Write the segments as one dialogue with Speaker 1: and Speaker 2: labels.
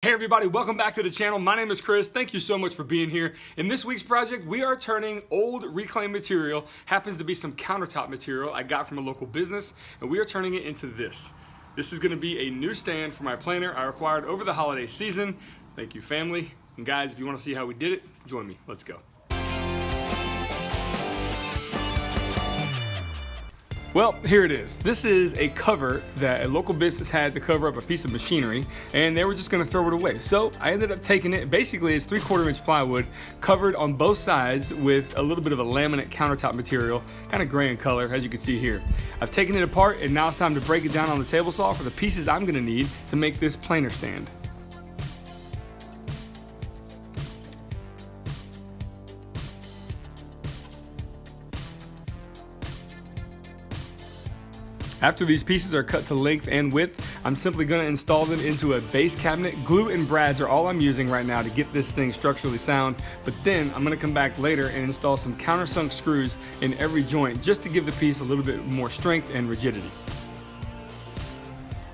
Speaker 1: Hey everybody, welcome back to the channel. My name is Chris. Thank you so much for being here. In this week's project, we are turning old reclaimed material, happens to be some countertop material I got from a local business, and we are turning it into this. This is gonna be a new stand for my planter I acquired over the holiday season. Thank you, family. And guys, if you wanna see how we did it, join me. Let's go. Well, here it is. This is a cover that a local business had to cover up a piece of machinery, and they were just gonna throw it away. So I ended up taking it. Basically, it's 3/4 inch plywood covered on both sides with a little bit of a laminate countertop material, kind of gray in color, as you can see here. I've taken it apart, and now it's time to break it down on the table saw for the pieces I'm gonna need to make this planer stand. After these pieces are cut to length and width, I'm simply going to install them into a base cabinet. Glue and brads are all I'm using right now to get this thing structurally sound, but then I'm going to come back later and install some countersunk screws in every joint just to give the piece a little bit more strength and rigidity.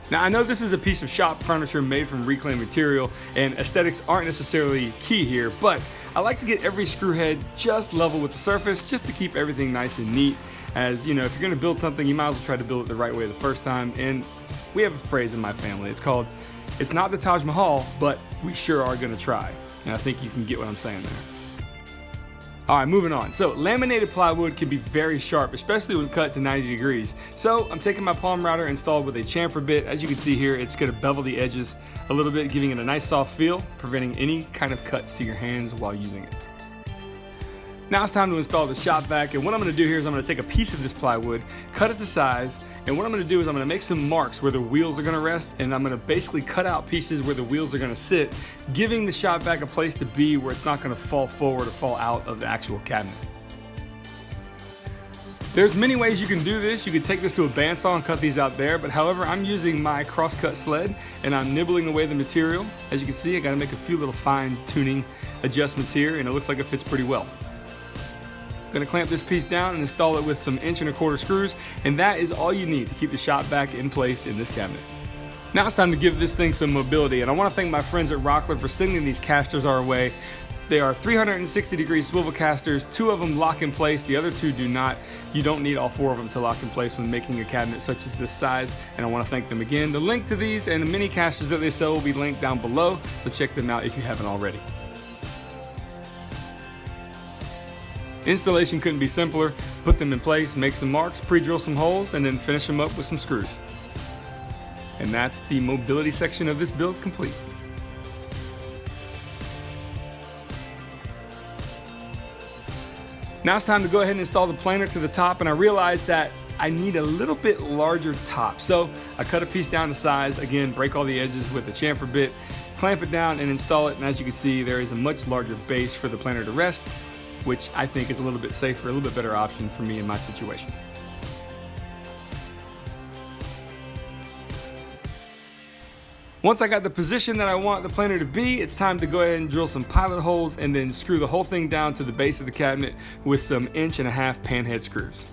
Speaker 1: Now I know this is a piece of shop furniture made from reclaimed material and aesthetics aren't necessarily key here, but I like to get every screw head just level with the surface just to keep everything nice and neat. As you know, if you're gonna build something, you might as well try to build it the right way the first time. And we have a phrase in my family. It's called, it's not the Taj Mahal, but we sure are gonna try. And I think you can get what I'm saying there. All right, moving on. So laminated plywood can be very sharp, especially when cut to 90 degrees. So I'm taking my palm router installed with a chamfer bit. As you can see here, it's gonna bevel the edges a little bit, giving it a nice soft feel, preventing any kind of cuts to your hands while using it. Now it's time to install the Shopvac, and what I'm going to do here is I'm going to take a piece of this plywood, cut it to size, and what I'm going to do is I'm going to make some marks where the wheels are going to rest, and I'm going to basically cut out pieces where the wheels are going to sit, giving the Shopvac a place to be where it's not going to fall forward or fall out of the actual cabinet. There's many ways you can do this. You can take this to a bandsaw and cut these out there, but however, I'm using my crosscut sled and I'm nibbling away the material. As you can see, I got to make a few little fine tuning adjustments here, and it looks like it fits pretty well. I'm going to clamp this piece down and install it with some 1¼ screws, and that is all you need to keep the Shopvac in place in this cabinet. Now it's time to give this thing some mobility, and I want to thank my friends at Rockler for sending these casters our way. They are 360-degree swivel casters. 2 of them lock in place, the other 2 do not. You don't need all 4 of them to lock in place when making a cabinet such as this size, and I want to thank them again. The link to these and the mini casters that they sell will be linked down below, so check them out if you haven't already. Installation couldn't be simpler. Put them in place, make some marks, pre-drill some holes, and then finish them up with some screws. And that's the mobility section of this build complete. Now it's time to go ahead and install the planer to the top, and I realized that I need a little bit larger top. So I cut a piece down to size, again, break all the edges with a chamfer bit, clamp it down and install it, and as you can see, there is a much larger base for the planer to rest, which I think is a little bit safer, a little bit better option for me in my situation. Once I got the position that I want the planer to be, it's time to go ahead and drill some pilot holes and then screw the whole thing down to the base of the cabinet with some 1½ inch panhead screws.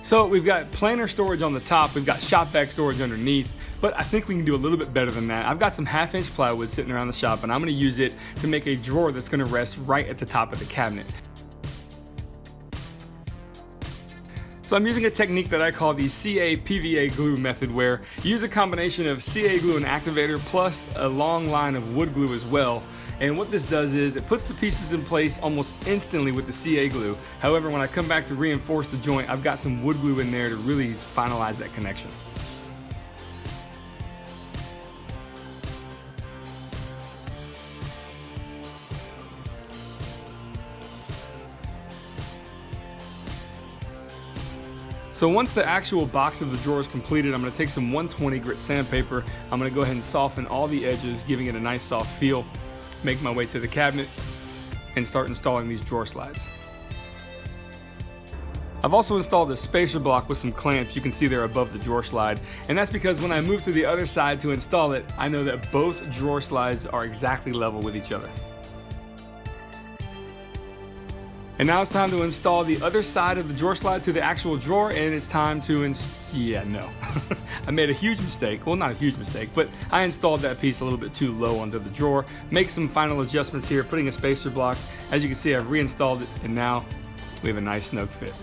Speaker 1: So we've got planer storage on the top, we've got Shopvac storage underneath, but I think we can do a little bit better than that. I've got some 1/2 inch plywood sitting around the shop, and I'm gonna use it to make a drawer that's gonna rest right at the top of the cabinet. So I'm using a technique that I call the CA PVA glue method, where you use a combination of CA glue and activator plus a long line of wood glue as well. And what this does is it puts the pieces in place almost instantly with the CA glue. However, when I come back to reinforce the joint, I've got some wood glue in there to really finalize that connection. So once the actual box of the drawer is completed, I'm going to take some 120 grit sandpaper. I'm going to go ahead and soften all the edges, giving it a nice soft feel. Make my way to the cabinet and start installing these drawer slides. I've also installed a spacer block with some clamps you can see there above the drawer slide, and that's because when I move to the other side to install it, I know that both drawer slides are exactly level with each other. And now it's time to install the other side of the drawer slide to the actual drawer, and it's time to I made a huge mistake. Well, not a huge mistake, but I installed that piece a little bit too low onto the drawer. Make some final adjustments here, putting a spacer block. As you can see, I've reinstalled it, and now we have a nice snug fit.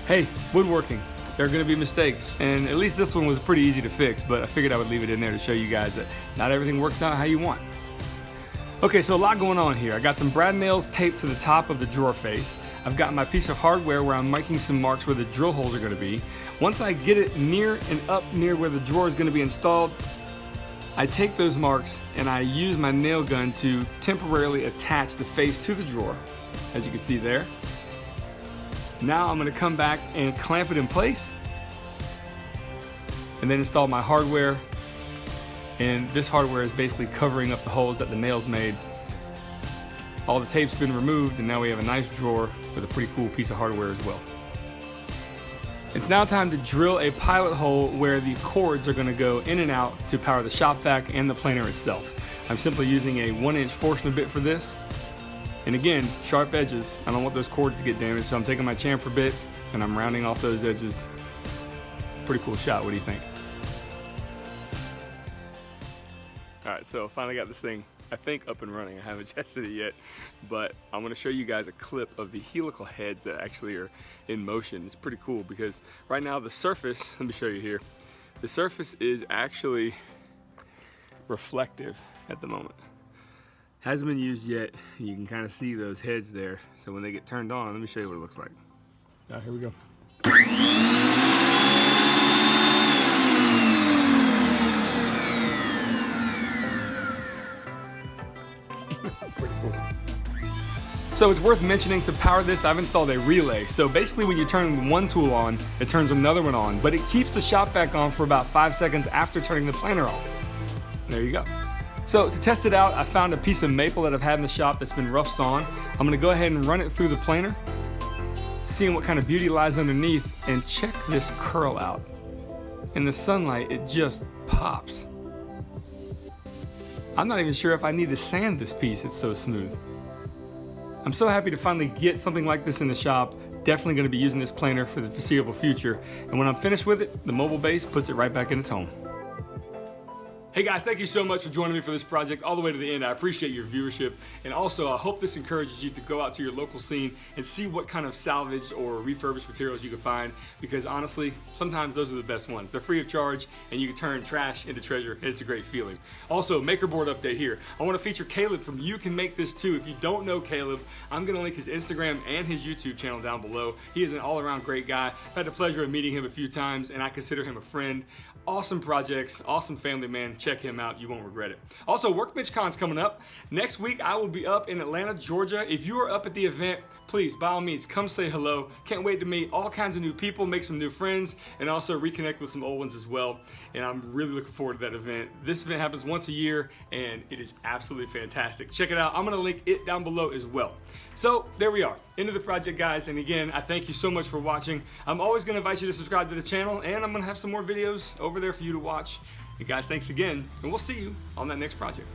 Speaker 1: Hey, woodworking, there are gonna be mistakes, and at least this one was pretty easy to fix, but I figured I would leave it in there to show you guys that not everything works out how you want. Okay, so a lot going on here. I got some brad nails taped to the top of the drawer face. I've got my piece of hardware where I'm making some marks where the drill holes are gonna be. Once I get it near and up near where the drawer is gonna be installed, I take those marks and I use my nail gun to temporarily attach the face to the drawer, as you can see there. Now I'm gonna come back and clamp it in place and then install my hardware. And this hardware is basically covering up the holes that the nails made. All the tape's been removed, and now we have a nice drawer with a pretty cool piece of hardware as well. It's now time to drill a pilot hole where the cords are gonna go in and out to power the Shopvac and the planer itself. I'm simply using a 1-inch Forstner bit for this. And again, sharp edges. I don't want those cords to get damaged, so I'm taking my chamfer bit and I'm rounding off those edges. Pretty cool shot, what do you think? All right, so finally got this thing, I think, up and running. I haven't tested it yet, but I'm gonna show you guys a clip of the helical heads that actually are in motion. It's pretty cool because right now the surface, let me show you here, the surface is actually reflective at the moment. Hasn't been used yet. You can kind of see those heads there. So when they get turned on, let me show you what it looks like. Here we go. So it's worth mentioning, to power this, I've installed a relay. So basically when you turn one tool on, it turns another one on, but it keeps the Shopvac on for about 5 seconds after turning the planer off. There you go. So to test it out, I found a piece of maple that I've had in the shop that's been rough sawn. I'm gonna go ahead and run it through the planer, seeing what kind of beauty lies underneath, and check this curl out. In the sunlight, it just pops. I'm not even sure if I need to sand this piece, it's so smooth. I'm so happy to finally get something like this in the shop. Definitely gonna be using this planer for the foreseeable future. And when I'm finished with it, the mobile base puts it right back in its home. Hey guys, thank you so much for joining me for this project all the way to the end. I appreciate your viewership, and also I hope this encourages you to go out to your local scene and see what kind of salvaged or refurbished materials you can find, because honestly, sometimes those are the best ones. They're free of charge, and you can turn trash into treasure, and it's a great feeling. Also, maker board update here. I want to feature Caleb from YouCanMakeThistoo. If you don't know Caleb, I'm going to link his Instagram and his YouTube channel down below. He is an all-around great guy. I've had the pleasure of meeting him a few times, and I consider him a friend. Awesome projects, awesome family man. Check him out, you won't regret it. Also, WorkbenchCon's coming up. Next week, I will be up in Atlanta, Georgia. If you are up at the event, please, by all means, come say hello. Can't wait to meet all kinds of new people, make some new friends, and also reconnect with some old ones as well. And I'm really looking forward to that event. This event happens once a year, and it is absolutely fantastic. Check it out. I'm gonna link it down below as well. So there we are, end of the project, guys. And again, I thank you so much for watching. I'm always gonna invite you to subscribe to the channel, and I'm gonna have some more videos over there for you to watch. And guys, thanks again, and we'll see you on that next project.